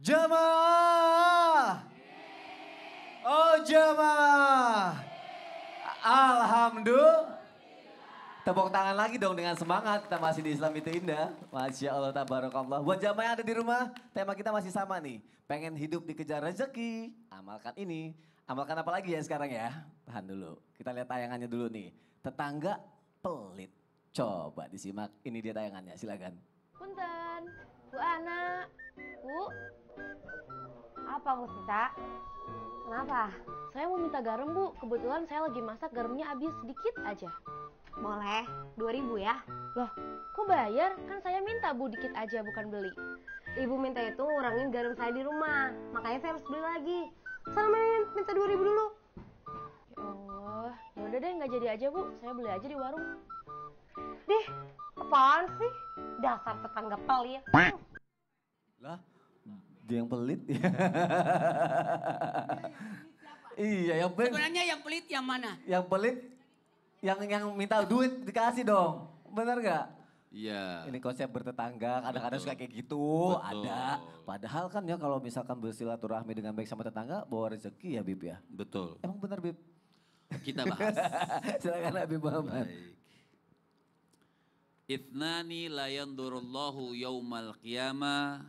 Jamaah. Oh jamaah. Alhamdulillah. Tepuk tangan lagi dong dengan semangat. Kita masih di Islam itu indah. Masya Allah, tabarakallah. Buat jamaah yang ada di rumah, tema kita masih sama nih. Pengen hidup dikejar rezeki, amalkan ini. Amalkan apa lagi ya sekarang ya? Tahan dulu. Kita lihat tayangannya dulu nih. Tetangga pelit. Coba disimak, ini dia tayangannya, silakan. Punten, Bu Ana. Bu, apa Bu Sita? Kenapa? Saya mau minta garam Bu, kebetulan saya lagi masak garamnya habis sedikit aja. Boleh, 2.000 ya. Loh, kok bayar? Kan saya minta Bu dikit aja bukan beli. Ibu minta itu ngurangin garam saya di rumah, makanya saya harus beli lagi. Sana minta 2.000 dulu. Ya Allah, yaudah deh nggak jadi aja Bu, saya beli aja di warung. Dih, apaan sih? Dasar tetangga pelit. Lah, dia yang pelit. Iya, yang pelit. Sebenarnya yang pelit yang mana? Yang pelit, yang minta duit dikasih dong. Bener gak? Iya. Ini konsep bertetangga, kadang-kadang suka kayak gitu, Betul. ada. Padahal kan ya kalau misalkan bersilaturahmi dengan baik sama tetangga, bawa rezeki ya Bib ya. Betul. Emang benar Bib? Kita bahas. Silakan Habib Muhammad. Baik. Ithnani la yandurullahu yaumal qiyamah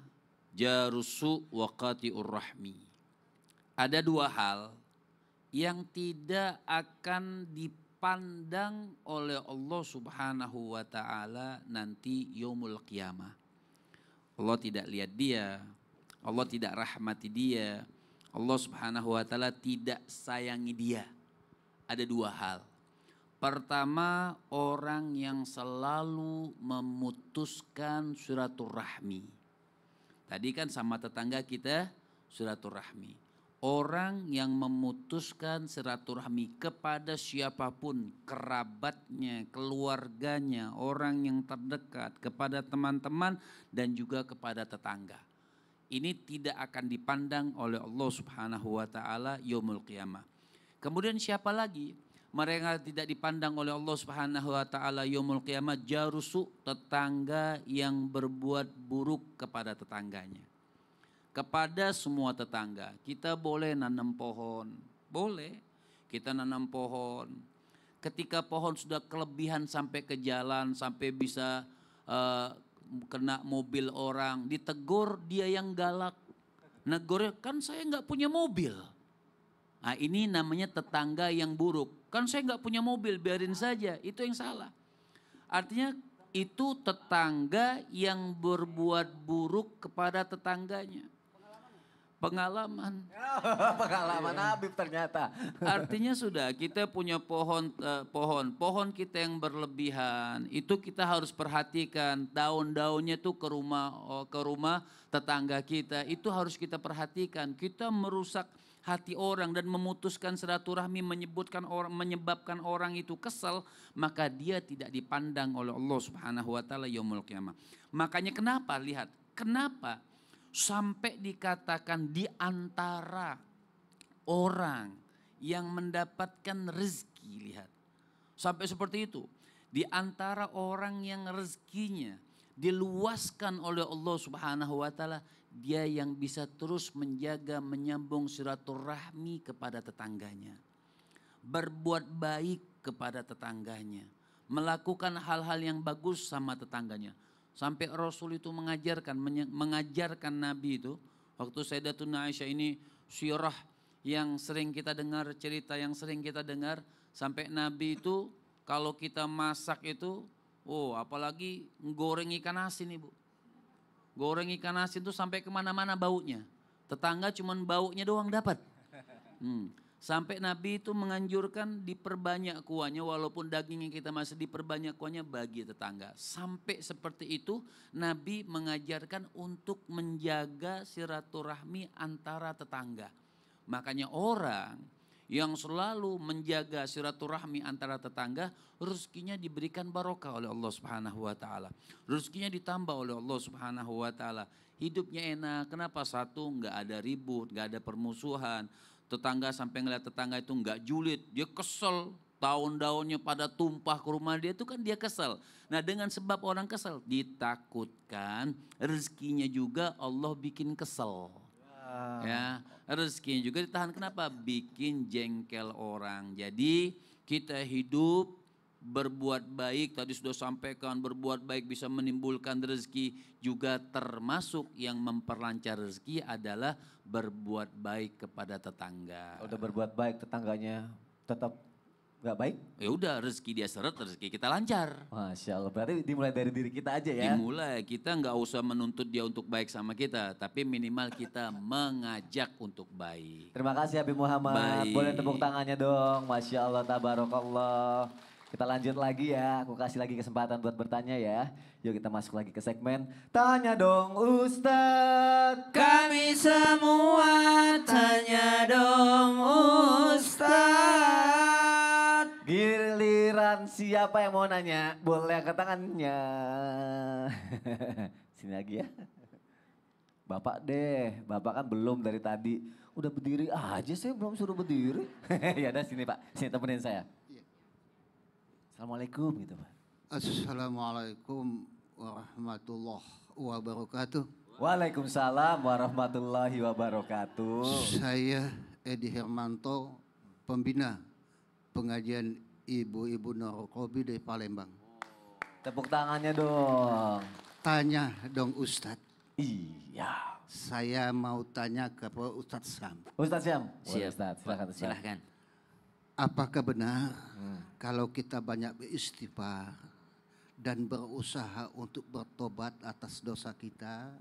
jarusu wa qati'ur rahmi. Ada dua hal yang tidak akan dipandang oleh Allah Subhanahu wa taala nanti yaumul qiyamah. Allah tidak lihat dia, Allah tidak rahmati dia, Allah Subhanahu wa taala tidak sayangi dia. Ada dua hal. Pertama, orang yang selalu memutuskan silaturahmi. Tadi kan sama tetangga kita silaturahmi. Orang yang memutuskan silaturahmi kepada siapapun, kerabatnya, keluarganya, orang yang terdekat, kepada teman-teman dan juga kepada tetangga. Ini tidak akan dipandang oleh Allah Subhanahu wa taala yaumul qiyamah. Kemudian siapa lagi? Mereka tidak dipandang oleh Allah Subhanahu wa taala yaumul qiyamah jarusu, tetangga yang berbuat buruk kepada tetangganya. Kepada semua tetangga, kita boleh nanam pohon, boleh kita nanam pohon. Ketika pohon sudah kelebihan sampai ke jalan, sampai bisa kena mobil orang, ditegur dia yang galak. Negornya, kan saya nggak punya mobil. Nah ini namanya tetangga yang buruk. Kan saya nggak punya mobil, biarin saja. Itu yang salah. Artinya itu tetangga yang berbuat buruk kepada tetangganya. Pengalaman. Pengalaman Habib ternyata. Artinya sudah kita punya pohon kita yang berlebihan. Itu kita harus perhatikan. Daun-daunnya tuh ke rumah tetangga kita. Itu harus kita perhatikan. Kita merusak hati orang dan memutuskan silaturahmi, menyebabkan orang itu kesal, maka dia tidak dipandang oleh Allah Subhanahu wa taala yaumul qiyamah. Makanya kenapa sampai dikatakan di antara orang yang mendapatkan rezeki, lihat. Sampai seperti itu. Di antara orang yang rezekinya diluaskan oleh Allah Subhanahu wa taala, dia yang bisa terus menjaga, menyambung silaturahmi kepada tetangganya. Berbuat baik kepada tetangganya. Melakukan hal-hal yang bagus sama tetangganya. Sampai Rasul itu mengajarkan Nabi itu. Waktu Sayyidatuna Aisyah ini sirah yang sering kita dengar, cerita yang sering kita dengar. Sampai Nabi itu kalau kita masak itu, apalagi goreng ikan asin ibu. Goreng ikan asin itu sampai kemana-mana baunya. Tetangga cuman baunya doang dapat. Sampai Nabi itu menganjurkan diperbanyak kuahnya, walaupun dagingnya kita masih diperbanyak kuahnya bagi tetangga. Sampai seperti itu Nabi mengajarkan untuk menjaga silaturahmi antara tetangga. Makanya orang yang selalu menjaga silaturahmi antara tetangga, rezekinya diberikan barokah oleh Allah Subhanahu wa taala. Rezekinya ditambah oleh Allah Subhanahu wa taala. Hidupnya enak. Kenapa? Satu, enggak ada ribut, enggak ada permusuhan. Tetangga sampai ngeliat tetangga itu enggak julid, dia kesel. daun-daunnya pada tumpah ke rumah dia itu kan dia kesel. Nah dengan sebab orang kesel ditakutkan rezekinya juga Allah bikin kesel. Ya, rezekinya juga ditahan kenapa? Bikin jengkel orang. Jadi kita hidup berbuat baik, tadi sudah sampaikan berbuat baik bisa menimbulkan rezeki, juga termasuk yang memperlancar rezeki adalah berbuat baik kepada tetangga. Udah berbuat baik tetangganya tetap nggak baik? Ya udah rezeki dia seret, rezeki kita lancar. Masya Allah, berarti dimulai dari diri kita aja ya? Dimulai, kita nggak usah menuntut dia untuk baik sama kita, tapi minimal kita mengajak untuk baik. Terima kasih Habib Muhammad, Baik. boleh tepuk tangannya dong, Masya Allah, tabarakallah. Kita lanjut lagi ya, aku kasih lagi kesempatan buat bertanya ya. Yuk kita masuk lagi ke segmen Tanya Dong Ustadz. Kami semua tanya dong Ustadz. Giliran siapa yang mau nanya, boleh angkat tangannya. Sini lagi ya. Bapak deh, Bapak kan belum dari tadi. Udah berdiri aja, saya belum suruh berdiri. Ya udah sini Pak, sini temenin saya. Assalamualaikum gitu Pak. Assalamualaikum warahmatullahi wabarakatuh. Waalaikumsalam warahmatullahi wabarakatuh. Saya Edi Hermanto, pembina pengajian Ibu-Ibu Norokobi dari Palembang. Tepuk tangannya dong. Tanya dong Ustadz. Iya. Saya mau tanya ke Ustadz Sam. Ustadz Syam. Boleh, Siap. Ustadz, silakan Ustadz. Silahkan. Apakah benar kalau kita banyak beristighfar dan berusaha untuk bertobat atas dosa kita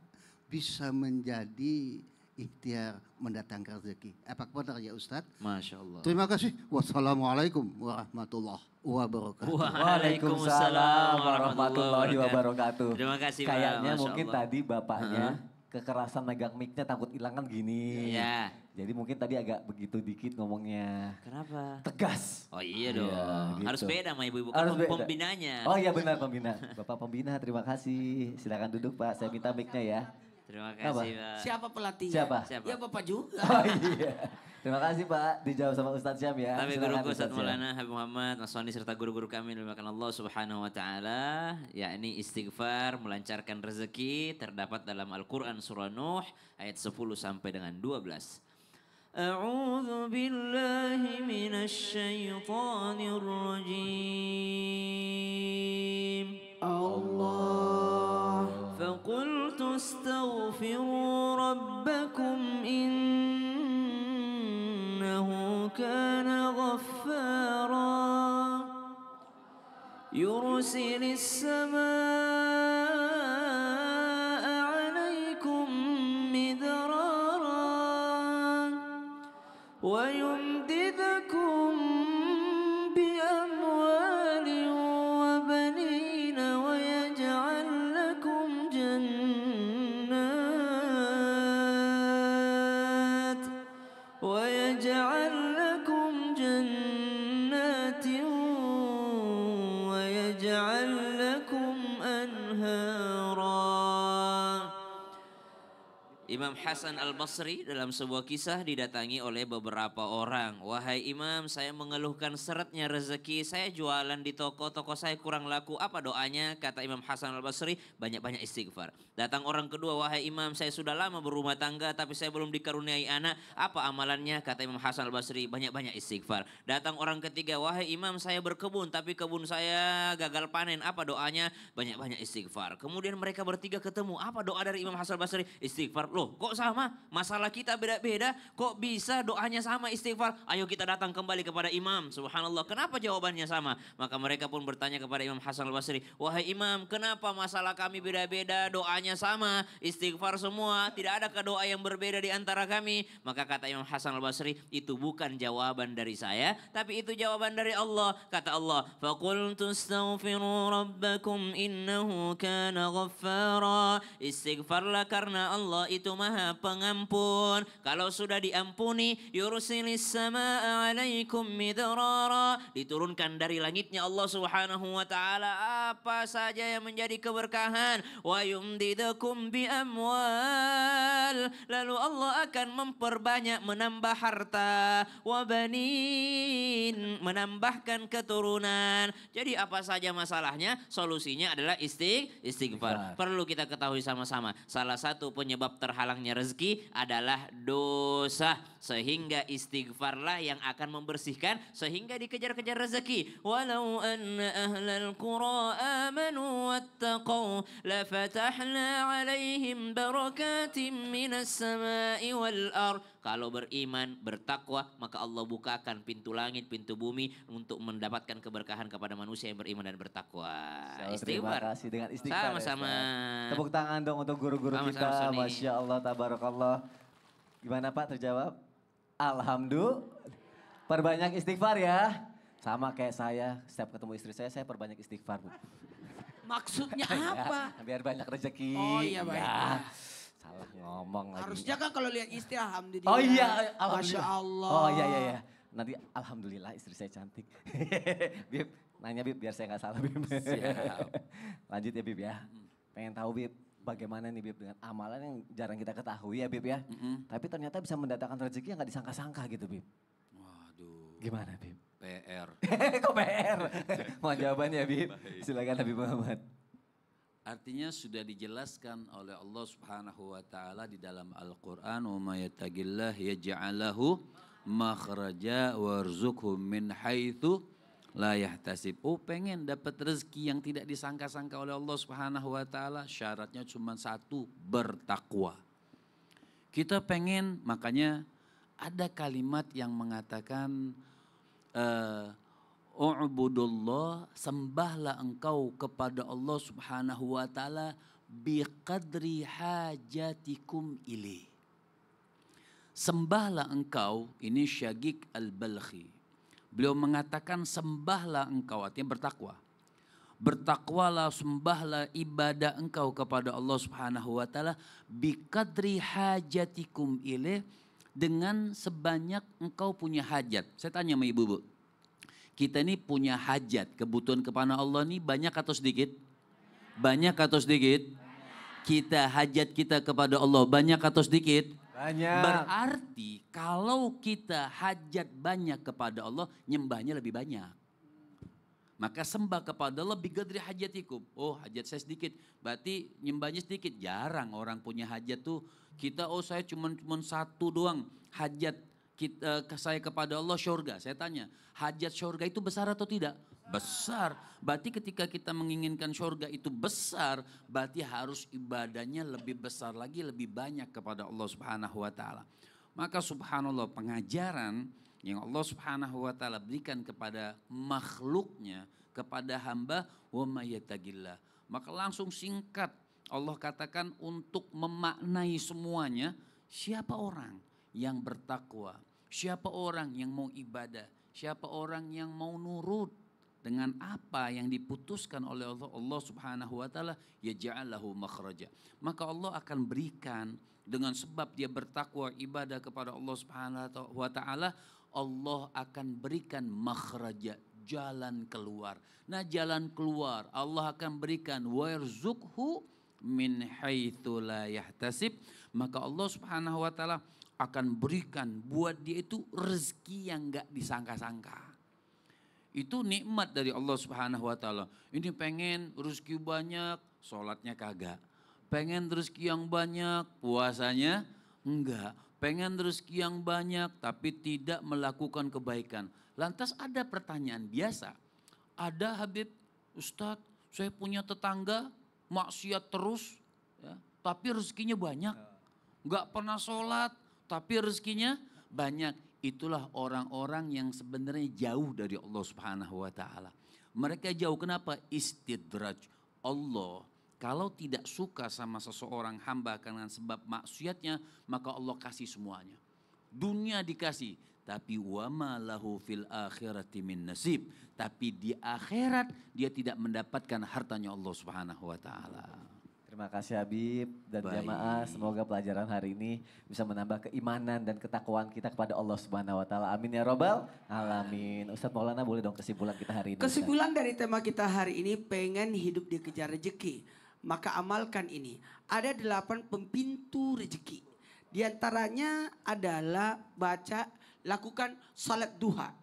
bisa menjadi ikhtiar mendatangkan rezeki? Apakah benar ya Ustadz? Masya Allah. Terima kasih. Wassalamualaikum warahmatullahi wabarakatuh. Waalaikumsalam warahmatullahi wabarakatuh. Terima kasih Pak, Kayaknya Masya mungkin Allah. tadi bapaknya kekerasan megang mic-nya takut hilang kan gini. Iya. Jadi mungkin tadi agak begitu dikit ngomongnya. Kenapa? Tegas. Oh iya dong, Iya, harus gitu. beda sama ibu-ibu, Harus kan beda. pembinanya. Oh iya benar pembina. Bapak pembina terima kasih. Silakan duduk Pak, saya minta mic-nya ya. Terima Apa? kasih Pak. Siapa pelatihnya? Siapa? Siapa? Ya Bapak juga. Oh iya. Terima kasih Pak, dijawab sama Ustadz Syam ya. Kami Silakan, guruku Ustadz Syam. Maulana Habib Muhammad, Mas Soni serta guru-guru kami dimuliakan Allah Subhanahu wa taala, yakni istighfar melancarkan rezeki terdapat dalam Al-Qur'an surah Nuh ayat 10 sampai dengan 12. A'udzu billahi minasy syaithanir rajim. Allah. فقلت استغفروا ربكم إنه كان غفارا يرسل السماء عليكم مدرارا ويمددكم بأموال وبنين ويجعل لكم جنات ويجعل لكم أنهارا. Imam Hasan Al-Basri dalam sebuah kisah didatangi oleh beberapa orang. Wahai Imam, saya mengeluhkan seretnya rezeki, saya jualan di toko saya kurang laku. Apa doanya? Kata Imam Hasan Al-Basri, banyak-banyak istighfar. Datang orang kedua, wahai Imam, saya sudah lama berumah tangga tapi saya belum dikaruniai anak. Apa amalannya? Kata Imam Hasan Al-Basri, banyak-banyak istighfar. Datang orang ketiga, wahai Imam, saya berkebun tapi kebun saya gagal panen. Apa doanya? Banyak-banyak istighfar. Kemudian mereka bertiga ketemu. Apa doa dari Imam Hasan Al-Basri? Istighfar. Loh, kok sama? Masalah kita beda-beda. Kok bisa doanya sama istighfar? Ayo kita datang kembali kepada Imam. Subhanallah, kenapa jawabannya sama? Maka mereka pun bertanya kepada Imam Hasan Al-Basri, wahai Imam, kenapa masalah kami beda-beda, doanya sama, istighfar semua, tidak adakah doa yang berbeda di antara kami? Maka kata Imam Hasan Al-Basri, itu bukan jawaban dari saya, tapi itu jawaban dari Allah. Kata Allah, faqultu astaghfiru rabbakum innahu kana ghaffara. Istighfarlah karena Allah itu itu Maha Pengampun. Kalau sudah diampuni, yursilis samaa 'alaikum midrara, diturunkan dari langitnya Allah Subhanahu wa taala apa saja yang menjadi keberkahan. Wa yumdidukum bi amwal, lalu Allah akan memperbanyak, menambah harta, wa banin, menambahkan keturunan. Jadi apa saja masalahnya, solusinya adalah istighfar. Perlu kita ketahui sama-sama, salah satu penyebab terhalangnya rezeki adalah dosa. Sehingga istighfarlah yang akan membersihkan sehingga dikejar-kejar rezeki. Walau anna ahlal qura amanu wattaqau lafatahna alaihim barakatim minas sama'i wal ard. Kalau beriman, bertakwa, maka Allah bukakan pintu langit, pintu bumi untuk mendapatkan keberkahan kepada manusia yang beriman dan bertakwa. Terima kasih dengan istighfar. Sama-sama. Tepuk tangan dong untuk guru-guru kita. Masya Allah, tabarakallah. Gimana Pak terjawab? Alhamdulillah. Perbanyak istighfar ya. Sama kayak saya, setiap ketemu istri saya perbanyak istighfar. Bu. Maksudnya apa? Ya, biar banyak rezeki. Oh iya baik. Ya. Salah ngomong lagi. Harusnya kan kalau lihat istri alhamdulillah. Oh iya, alhamdulillah. Masya Allah. Oh iya. Nanti alhamdulillah istri saya cantik. Bib, nanya Bib biar saya gak salah Bib. Siap. Lanjut ya Bib ya. Pengen tahu Bib, bagaimana nih Bib dengan amalan yang jarang kita ketahui ya Bib ya. Tapi ternyata bisa mendatangkan rezeki yang gak disangka-sangka gitu Bib. Waduh. Gimana Bib? PR. Kok PR? Mau jawabannya Bib? Silakan Habib Muhammad. Artinya sudah dijelaskan oleh Allah Subhanahu wa taala di dalam Al-Qur'an, "Wa may yattaqillah yaj'al lahu makhraja warzuqhu min haitsu la yahtasib." Oh, pengen dapat rezeki yang tidak disangka-sangka oleh Allah Subhanahu wa taala, syaratnya cuma satu, bertakwa. Kita pengen, makanya ada kalimat yang mengatakan U'budullah, sembahlah engkau kepada Allah Subhanahu wa taala biqadri hajatikum ilaih. Sembahlah engkau, ini Syaqiq Al-Balkhi. Beliau mengatakan sembahlah engkau, artinya bertakwa. Bertakwalah, sembahlah ibadah engkau kepada Allah Subhanahu wa taala biqadri hajatikum ilaih, dengan sebanyak engkau punya hajat. Saya tanya sama ibu-ibu. Kita ini punya hajat, kebutuhan kepada Allah ini banyak atau sedikit? Banyak atau sedikit? Kita, hajat kita kepada Allah banyak atau sedikit? Banyak. Berarti kalau kita hajat banyak kepada Allah, nyembahnya lebih banyak. Maka sembah kepada Allah biqadri hajatikum. Oh, hajat saya sedikit, berarti nyembahnya sedikit. Jarang orang punya hajat tuh. Kita, oh saya cuma satu doang hajat saya kepada Allah, syurga. Saya tanya, hajat syurga itu besar atau tidak? Besar. Berarti ketika kita menginginkan syurga itu besar, berarti harus ibadahnya lebih besar lagi, lebih banyak kepada Allah Subhanahu wa taala. Maka subhanallah, pengajaran yang Allah Subhanahu wa taala berikan kepada makhluknya, kepada hamba, wa may yattaqillah. Maka langsung singkat Allah katakan untuk memaknai semuanya, siapa orang yang bertakwa, siapa orang yang mau ibadah, siapa orang yang mau nurut dengan apa yang diputuskan oleh Allah Subhanahu wa taala, yaj'al lahu makhraja. Maka Allah akan berikan, dengan sebab dia bertakwa ibadah kepada Allah Subhanahu wa taala, Allah akan berikan makhraja, jalan keluar. Nah, jalan keluar Allah akan berikan warzuqhu min haitsu la yahtasib. Maka Allah Subhanahu wa taala akan berikan buat dia itu rezeki yang enggak disangka-sangka. Itu nikmat dari Allah Subhanahu wa taala. Ini pengen rezeki banyak, sholatnya kagak. Pengen rezeki yang banyak, puasanya enggak. Pengen rezeki yang banyak tapi tidak melakukan kebaikan. Lantas ada pertanyaan biasa. Ada Habib, Ustadz, saya punya tetangga maksiat terus, ya, tapi rezekinya banyak. Enggak pernah sholat, tapi rezekinya banyak. Itulah orang-orang yang sebenarnya jauh dari Allah Subhanahu wa taala. Mereka jauh, kenapa? Istidraj. Allah kalau tidak suka sama seseorang hamba karena sebab maksiatnya, maka Allah kasih semuanya. Dunia dikasih, tapi wama lahu fil akhirati min nasib. Tapi di akhirat dia tidak mendapatkan hartanya Allah Subhanahu wa taala. Terima kasih Habib dan Baik. jamaah. Semoga pelajaran hari ini bisa menambah keimanan dan ketakwaan kita kepada Allah Subhanahu wa taala. Amin ya robbal alamin. Ustadz Maulana boleh dong kesimpulan kita hari ini. Ustadz? Kesimpulan dari tema kita hari ini, pengen hidup dikejar rezeki. Maka amalkan ini. Ada 8 pintu rezeki. Di antaranya adalah lakukan salat duha.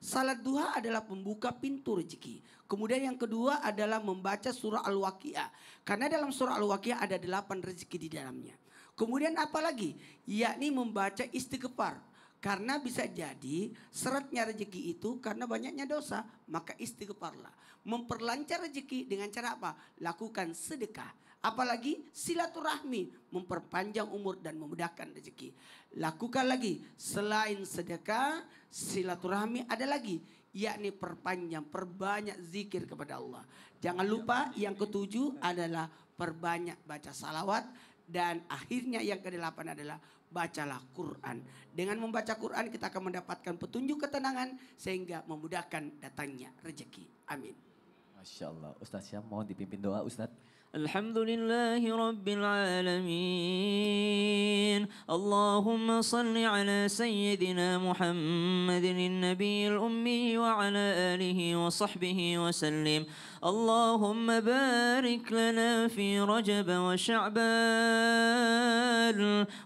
Salat duha adalah pembuka pintu rezeki. Kemudian yang kedua adalah membaca surah Al-Waqiah. Karena dalam surah Al-Waqiah ada 8 rezeki di dalamnya. Kemudian apa lagi? Yakni membaca istighfar. Karena bisa jadi seratnya rezeki itu karena banyaknya dosa. Maka istighfarlah. Memperlancar rezeki dengan cara apa? Lakukan sedekah. Apalagi silaturahmi, memperpanjang umur dan memudahkan rezeki. Lakukan lagi, selain sedekah, silaturahmi ada lagi, yakni perbanyak zikir kepada Allah. Jangan lupa yang ketujuh adalah perbanyak baca salawat. Dan akhirnya yang ke-8 adalah bacalah Quran. Dengan membaca Quran kita akan mendapatkan petunjuk ketenangan sehingga memudahkan datangnya rezeki. Amin. Masya Allah. Ustadz Syam mohon dipimpin doa Ustadz. الحمد لله رب العالمين اللهم صل على سيدنا محمد النبي الأمي وعلى آله وصحبه وسلم اللهم بارك لنا في رجب وشعبان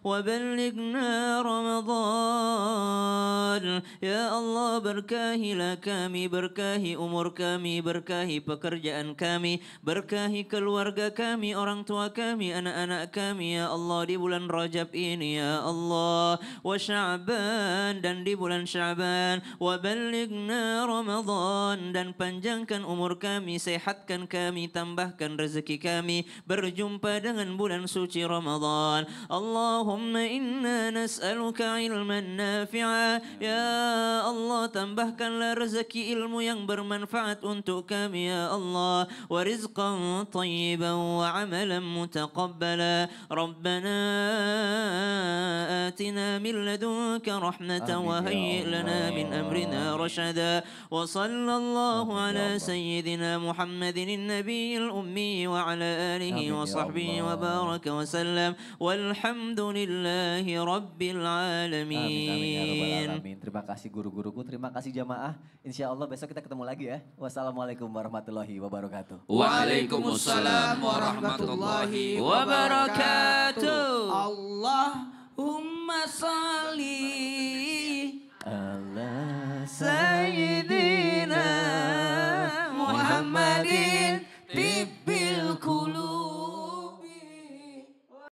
وبلغنا رمضان يا الله berkahi lah kami, berkahi umur kami, berkahi pekerjaan kami, berkahi keluarga kami, orang tua kami, anak-anak kami ya Allah di bulan Rajab ini ya Allah, wa Sya'ban dan di bulan Sya'ban, wa balighna Ramadan dan panjangkan umur kami, sehatkan kami, tambahkan rezeki kami, berjumpa dengan bulan suci Ramadan. Allahumma inna nas'aluka ilman nafi'a ya Allah, tambahkanlah rezeki ilmu yang bermanfaat untuk kami ya Allah, wa rizqan tayyiban wa amalan mutaqabbala. Rabbana atina min ladunka rahmatan wa hayyi' lana min amrina rashada. Wa sallallahu ala sayyidina Muhammadin an-nabiyil ummi wa ala alihi wa sahbihi wa baraka wa sallam. Walhamdulillahi rabbil alamin. Amin ya robbal alamin. Terima kasih guru-guruku, terima kasih jamaah. Insya Allah besok kita ketemu lagi ya. Wassalamualaikum warahmatullahi wabarakatuh. Waalaikumsalam warahmatullahi wabarakatuh. Allahumma salli Allah Sayyidi